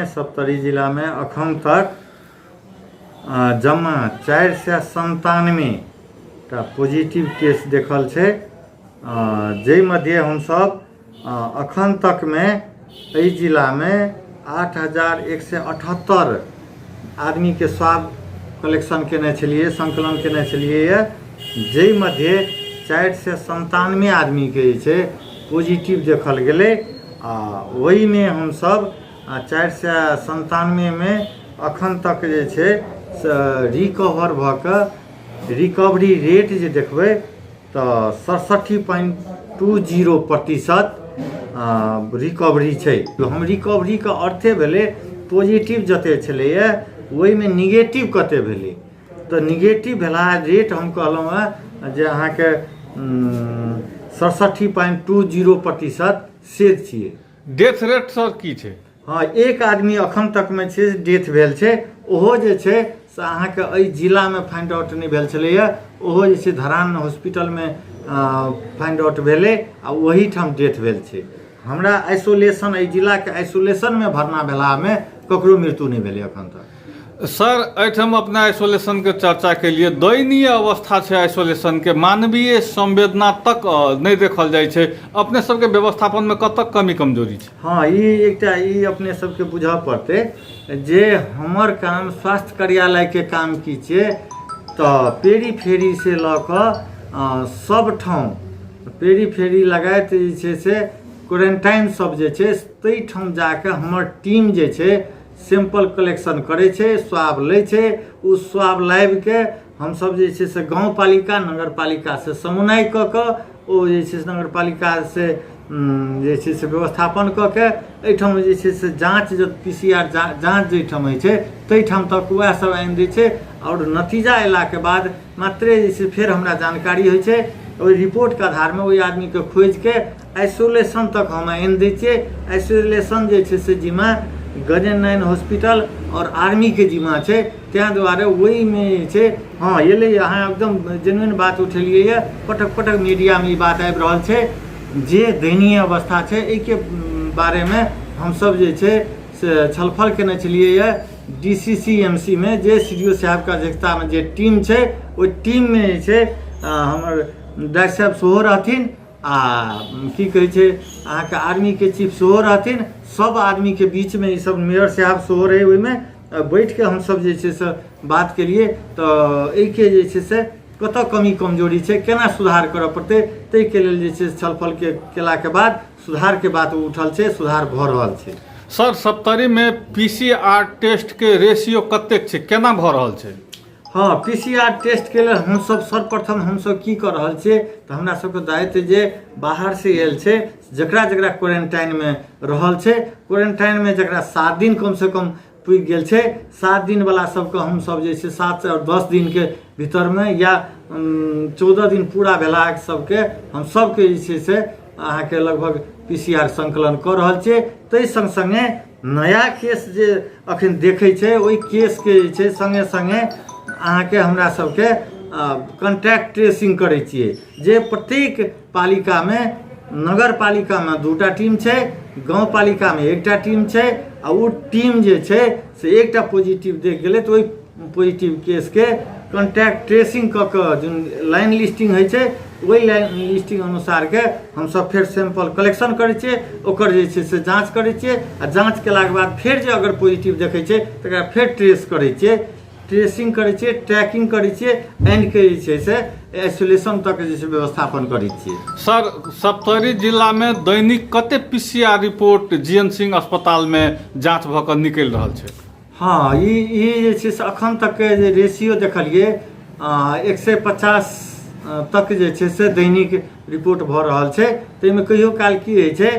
सप्तरी जिला में अखन तक जमा 497 पॉजिटिव केस देखल छे, जै मध्य हम सब अखन तक में एहि जिला में 8178 आदमी के स्वाब कलेक्शन केने छलिए, संकलन केने छलिए, जै मध्य 497 आदमी के जे छै पॉजिटिव देखल गेलै। वही में हम सब 497 में अखन तक जे छै रिकवर भ के रिकवरी रेट जे देखबै तो 67.20% रिकवरी छै। हम रिकवरी के अर्थे भेलै पॉजिटिव जते छलैए ओहि में निगेटिव कते भेलै, तो निगेटिव भेला रेट हम कहलहुँ हैं जे अहाँके 67.20% से छियै। डेथ रेट सर की छै? हाँ, एक आदमी अखन तक में छै डेथ भेल छै, ओहो जे छै से अहाँके एहि जिला में फाइंड आउट नहीं भेल छलैए, ओहो जे छै धरान हॉस्पिटल में फाइंड आउट भेलै आ वही ठाम डेथ भेल छै। हमरा आइसोलेशन एहि जिला के आइसोलेशन में भरना भेला में ककरो मृत्यु नहीं भेलै अखन तक। सर एहिठाम अपना आइसोलेशन के चर्चा के लिए दयनीय अवस्था छै आइसोलेशन के, मानवीय संवेदना तक नहीं देखल जाय छै। अपने सबके व्यवस्थापन में कतक कमी कमजोरी छै? हाँ, ई अपने सबके बुझा पड़ते जे हमर काम स्वास्थ्य कार्यालय के काम की छै, तो पेरी फेरी से ल क सब ठाम पेरी फेरी लगायत जे छै से क्वारंटाइन सब जे छै तै ठाम जाके हमर टीम जे छै सैंपल कलेक्शन करे छे, स्वाब ले छे। उ स्वाब लाइव के हम सब जे छे से गाँव पालिका नगर पालिका से समन्वय क के ओ जे छे नगर पालिका से जे छे से व्यवस्थापन क के एठाम जे छे से जांच जो PCR जांच जेठाम होइ छे तैठाम तक वह सब आनि दै छे और नतीजा अयला के बाद मात्रे जे छे फिर हमरा जानकारी होइ छे। ओहि रिपोर्ट के आधार में ओहि आदमी के खोज के आइसोलेशन तक हम आनि दै छियै। आइसोलेशन जे छे से जिम्मा गजन हॉस्पिटल और आर्मी के जिम्मा है, त्या दुआरे वही में छे। हाँ, ये अहाँ एकदम जेन्युइन बात उठेलिए है, पटक पटक मीडिया में बात आबि रहल छे जे दयनीय अवस्था छे। एके बारे में हम सब जे छे से छलफल केने छलिए है DCCMC में, जे CDO साहब के अध्यक्षता में जे टीम छे, ओहि टीम में जे छे हमर डॉक्टर साहब सेहो रहथिन आ की कहे छे अहाँ के आर्मी के चीफ सेहो रहथिन। सब आदमी के बीच में ये सब मेयर साहब सेहो रहे, ओहि में बैठ के हम सब जे छे से बात के लिए तो एके जे छे से कतऽ कमी कमजोरी छे, केना सुधार करऽ पड़ते, तै के लेल जे छे छलफल के केला के बाद सुधार के बात उठल छे, सुधार भ रहल छे। सर सप्तरी में PCR टेस्ट के रेशियो कतेक छे, केना भ रहल छे? हाँ, PCR टेस्ट के लिए हम सब सर्वप्रथम हम सब की कर रहल छे, तो हमरा सबके दायित्व जे बाहर से आयल छे जकरा जकरा क्वारंटाइन में रहल छे, क्वारंटाइन में जकरा 7 दिन कम से कम पुगि गेल छे, 7 दिन वाला सबके हम सब जे छे 7 और 10 दिन के भीतर में या 14 दिन पूरा भेला सबके हम सबके जे छे से अहाँ के लगभग PCR संकलन कर रहल छे। तै संग संगे नया केस जे अखन देखे छे ओहि केस के जे छे संगे संगे अहाँ के हमरा सबके कॉन्टैक्ट ट्रेसिंग करे छिए, जे प्रत्येक पालिका में नगर पालिका में 2टा टीम छे, गाँव पालिका में 1टा टीम छे। आ वो टीम जे छे से 1टा पॉजिटिव देख गेले तो वही पॉजिटिव केस के कॉन्टैक्ट ट्रेसिंग क के जो लाइन लिस्टिंग है छे वही लाइन लिस्टिंग अनुसार के हम सब फिर सैंपल कलेक्शन करे छिए, ओकर जे छे से जांच करे छिए। आ जांच केला के बाद फिर जे अगर पॉजिटिव देखे छे तकरा फिर ट्रेस करे छिए, ट्रेसिंग करे छिए, ट्रैकिंग करे छिए, एंड के जे छे से आइसोलेशन तक जे छे व्यवस्थापन करे छिए। सर सप्तरी जिला में दैनिक कते PCR रिपोर्ट GN सिंह अस्पताल में जांच भ के निकल रहल छे? हाँ, ये जे छे से अखन तक के जे रेशियो देखलिए 150 तक जे छे से दैनिक रिपोर्ट भ रहल छे। तैमे कहियो काल की होइ छे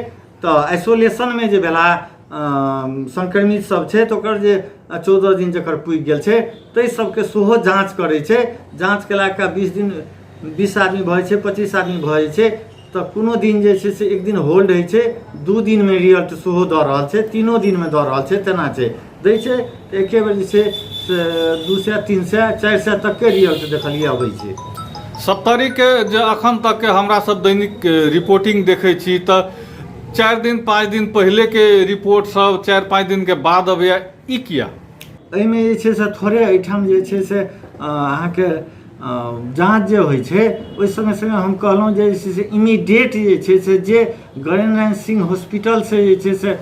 तो आइसोलेशन में जे भेला संक्रमित सब छे तो ओकर जे 14 दिन जकर पुगि गेल छे तै सबके सेहो जांच करे छे। जांच केला के 20 आदमी भए छे, 25 आदमी भए छे, तो कोनो दिन जे छे से 1 दिन होल्ड होइ छे, 2 दिन में रिजल्ट सेहो द रहल छे, 3 दिन में द रहल छे, तेना छे दै छे। एके बेर जे छे 200 300 400 तक के रिजल्ट देखलिए अबै छे। सप्तरी के जे अखन तक के हमरा सब दैनिक रिपोर्टिंग देखे छी तो 4 दिन 5 दिन पहले के रिपोर्ट सब 4-5 दिन के बाद अबैया ई किया? एहिमे जे छै से थोड़े एहिठाम जे छै से अहाँके जाँच जे होइ छै ओहि सङ्गे सङ्गे हम कहलहुँ जे छै से इमीडिएट जे छै से जे गणेन्द्र सिंह हॉस्पिटलसँ जे छै से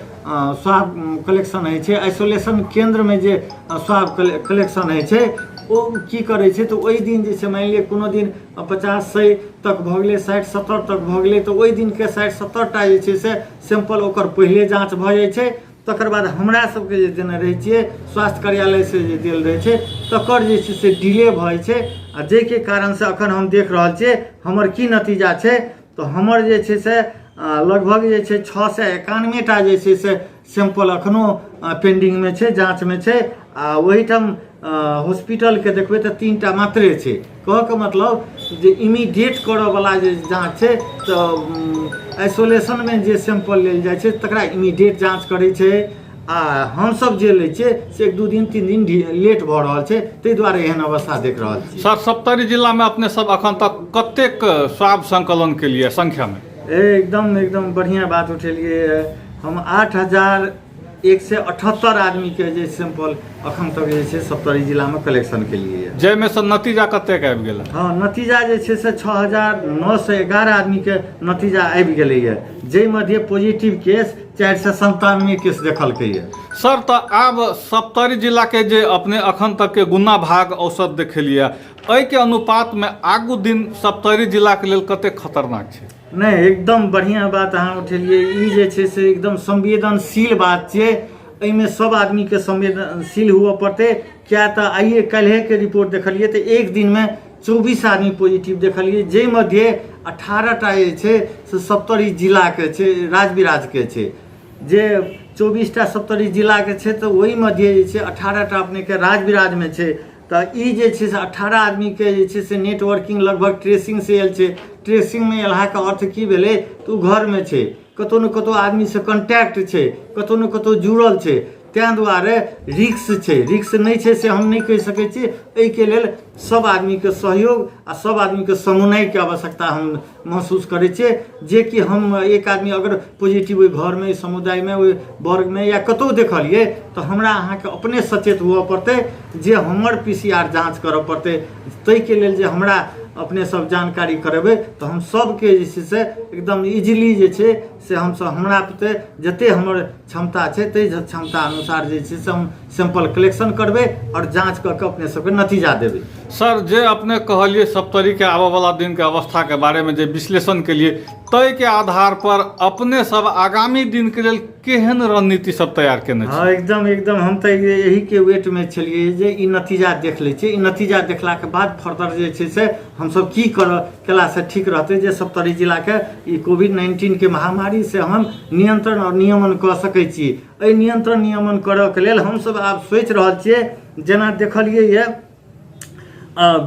स्वाब कलेक्शन होइ छै, आइसोलेशन केन्द्रमे जे स्वाब कलेक्शन होइ छै ओ की करै छै तऽ ओहि दिन जे छै मानि लिअ कोनो दिन 50-100 तक भऽ गेलै, 60-70 तक भऽ गेलै तऽ ओहि दिनके 60-70 टा जे छै से सैंपल ओकर पहिले जाँच भऽ जाइ छै। तकर बाद हमरा सबके जे देने रहै छियै स्वास्थ्य कार्यालयसँ जे देल रहै छै तकर जे छै से डिले भऽ जाइ छै, आ जाहिके कारणसँ एखन हम देख रहल छियै हमर की नतीजा छै तऽ हमर जे छै से लगभग जे छै 691 टा जे छै से सैंपल एखनो पेंडिंगमे छै, जाँचमे छै, आ ओहिठाम हॉस्पिटलके देखबै तऽ 3 टा मात्रे छै। कहऽके मतलब जे इमीडिएट करऽवला जे जाँच छै तऽ आइसोलेशनमे जे सैंपल लेल जाइ छै तकरा इमीडिएट जाँच करै छै, आ हमसब जे लै छियै से 1-2 दिन 3 दिन लेट भऽ रहल छै, ताहि दुआरे एहन अवस्था देख रहल छी। सर, सप्तरी जिलामे अपने सब एखन तक कतेक स्वाब संकलन केलिए संख्यामे? एकदम बढ़िया बात उठेलिए। हम 8178 आदमीके जे सैंपल अखन तक जे छै सप्तरी जिलामे कलेक्शन केलिए, जाहिमे से नतीजा कतेक आबि गेल? हाँ, नतीजा जे छै से 6911 आदमीके नतीजा आबि गेलैए, जाहि मध्य पॉजिटिव केस 497 केस देखलकैए। सर, तऽ आब सप्तरी जिलाके जे अपने अखन तक के गुना भाग औसत देखेलिए, एहिके अनुपातमे आगू दिन सप्तरी जिलाके लेल कतेक खतरनाक छै? नहीं, एकदम बढ़िया बात अहाँ उठेलिए। ई जे छै से एकदम संवेदनशील बात छै, एहिमे सब आदमीके संवेदनशील हुअ पड़तै। क्या तऽ आइए काल्हिके रिपोर्ट देखलिए तऽ एक दिनमे 24 आदमी पॉजिटिव देखलिए, जाहि मध्य 18 टा जे छै से सप्तरी जिलाके छै, राजबिराजके छै। जे 24 टा सप्तरी जिलाके छै तऽ ओहि मध्य जे छै 18 टा अपनेके राजबिराजमे छै। तऽ ई जे छै से 18 आदमीके जे छै से नेटवर्किंग लगभग ट्रेसिंगसँ आयल छै। ट्रेसिंगमे अयलाके अर्थ की भेलै तऽ ओ घरमे छै, कतहु ने कतहु आदमीसँ कॉन्टैक्ट छै, कतहु ने कतहु जुड़ल छै, ताहि दुआरे रिक्स छै। रिक्स नहीं छै से हम नहीं कहि सकै छी। एहिके लेल सब आदमीके सहयोग आ सब आदमीके समन्वयके आवश्यकता हम महसूस करै छियै। जे कि हम एक आदमी अगर पॉजिटिव ओहि घरमे, ओहि समुदायमे, ओहि वर्गमे या कतहु देखलिए तऽ हमरा अहाँके अपने सचेत हुअ पड़तै जे हमर PCR जाँच करऽ पड़तै। ताहिके लेल जे हमरा अपने सब जानकारी करेबै तऽ हम सबके जे छै से एकदम इजीली जे छै से हमसब हमरा पे जते हमर क्षमता छै ताहि क्षमता अनुसार जे छै से हम सैंपल कलेक्शन करबै और जांच कऽ के अपने सबके नतीजा देबै। सर, जे अपने कहलिए सप्तरी के आबऽ वाला दिन के अवस्था के बारे में जे विश्लेषण के लिए, तय के आधार पर अपने सब आगामी दिन के लेल केहन रणनीति सब तैयार केने छी? हाँ, एकदम हम तो यही के वेट में छलिए जे ई नतीजा देख लै छी। ई नतीजा देखला के बाद फर्दर जे छै से हम सब की केला से ठीक रहते जे सप्तरी जिला के ई कोविड-19 के महामारी से हम नियंत्रण और नियमन कऽ सकै छी। एहि नियंत्रण नियमन करऽ के लेल हम सब आब सोचि रहल छियै। जेना देखलिए ये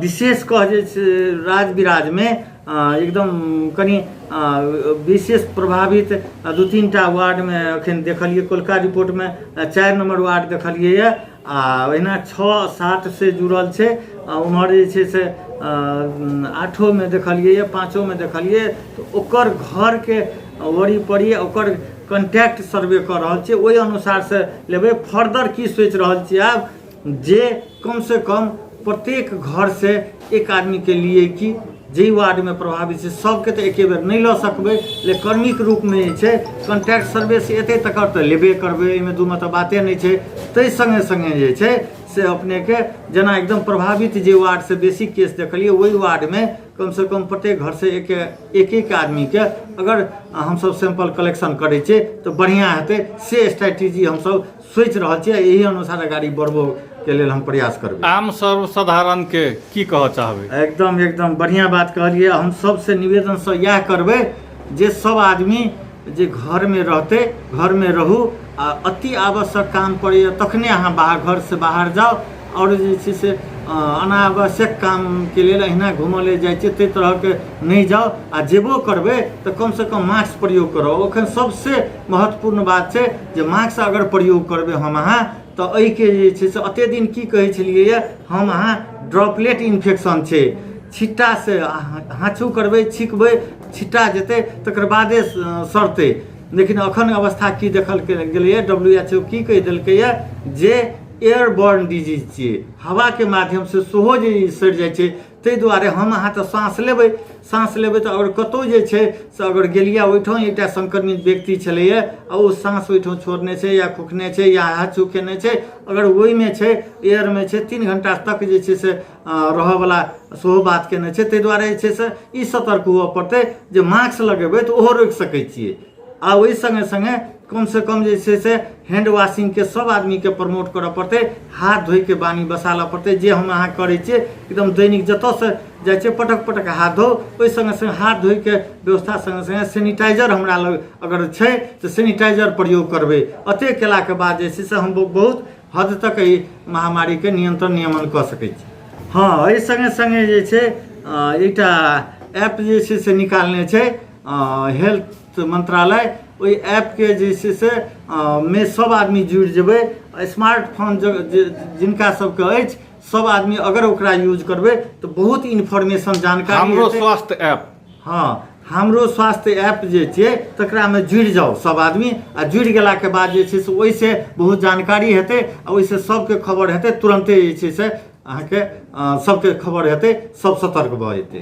विशेष कह जे राजबिराज में एकदम कनी विशेष प्रभावित 2-3 टा वार्ड में अखन देखलिए। कोलका रिपोर्ट में 4 नंबर वार्ड देखलिए ये, आ ओहिना 6-7 से जुड़ल छै। उम्हर जे छै से 8 में देखलिए, 5 में देखलिए। तो ओकर घर के वरी पड़ी ओकर कॉन्टैक्ट सर्वे कर रहल छियै, ओहि अनुसार से लेबै। फर्दर की सोचि रहल छियै आब जे कम से कम प्रत्येक घर से एक आदमी के लिए कि जे वार्ड में प्रभावित छै सबके तो एके बेर नहीं लऽ सकबै, लेकिन कर्मिक रूप में जे छै कॉन्टैक्ट सर्वे से एतै तकर तऽ लेबे करबै, एहिमे दू मत बाते नहीं छै। ताहि संगे संगे जे छै से अपने के जेना एकदम प्रभावित जे वार्ड से बेसी केस देखलिए, वही वार्ड में कम से कम प्रत्येक घर से एक आदमी के अगर हम सब सैंपल कलेक्शन करै छियै तो बढ़िया हेतै। से स्ट्रैटेजी हम सब सोचि रहल छियै, यही अनुसार आगाड़ी बढ़बो के लेल हम प्रयास करबै। आम सर्वसाधारण के की कहऽ चाहबै? एकदम बढ़िया बात कहलिए। हम सबसे निवेदन से यह करबै जे सब आदमी जे घर में रहते घर में रहू, आ अति आवश्यक काम पड़ैए तखने अहाँ घर से बाहर जाओ, और जे छै से अनावश्यक काम के लेल अहिना घूमले जाइ छै ताहि तरह के नहीं जाओ। आ जेबो करबै तऽ कम से कम मास्क प्रयोग करो। अखन सबसे महत्वपूर्ण बात छै जे मास्क अगर प्रयोग करबै हम अहाँ तऽ एहिके जे छै से अते दिन की कहै छलिए हम अहाँ ड्रॉपलेट इन्फेक्शन छै, छिट्टा से हाँचू करबै, छिकबै, छिट्टा जेतै तकर बादे सड़तै। लेकिन अखन अवस्था की देखल गेलैए, WHO की कहि देलकैए जे एयरबॉर्न डिजीज छियै, हवाके माध्यमसँ सेहो जे ई सड़ि जाइ छै। ताहि दुआरे हम अहाँ तऽ साँस लेबै तऽ अगर कतहु जे छै से अगर गेलियै ओहिठाम एकटा संक्रमित व्यक्ति छलैए आ ओ साँस ओहिठाम छोड़ने छै या फूकने छै या हाथ केने छै, अगर ओहिमे छै एयरमे छै 3 घंटा तक जे छै से रहयवला सेहो बात केने छै। ताहि दुआरे जे छै से ई सतर्क हुअ पड़तै जे मास्क लगेबै तऽ ओहो रोकि सकै छियै। आ ओहि सङ्गे सङ्गे कमसँ कम जे छै से हैंड वाशिंगके सब आदमीके प्रमोट करऽ पड़तै, हाथ धोइके बानी बसालऽ पड़तै। जे हम अहाँ करै छियै एकदम दैनिक जतऽसँ जाइ छै पटक हाथ धो, ओहि सङ्गे सङ्गे हाथ धोइके व्यवस्था सङ्गे सङ्गे सैनिटाइजर हमरा लग अगर छै तऽ सैनिटाइजर प्रयोग करबै। एतेक केलाके बाद जे छै से हम बहुत हद तक ई महामारीके नियमन कऽ सकै छी। हाँ, एहि सङ्गे सङ्गे जे छै एकटा ऐप जे छै से निकालने छै हेल्थ मंत्रालय। ओहि ऐपके जे छै से मे सब आदमी जुड़ि जेबै। स्मार्टफोन जिनका सबके अछि सब आदमी अगर ओकरा यूज करबै तऽ बहुत इन्फॉर्मेशन जानकारी हमरो स्वास्थ्य ऐप, हाँ हमरो स्वास्थ्य ऐप जे छै तकरामे जुड़ि जाउ सब आदमी। आ जुड़ि गेलाके बाद जे छै से ओहिसँ बहुत जानकारी हेतै आ ओहिसँ सबके खबर हेतै, तुरन्ते जे छै से अहाँके सबके खबर हेतै, सब सतर्क भऽ जेतै।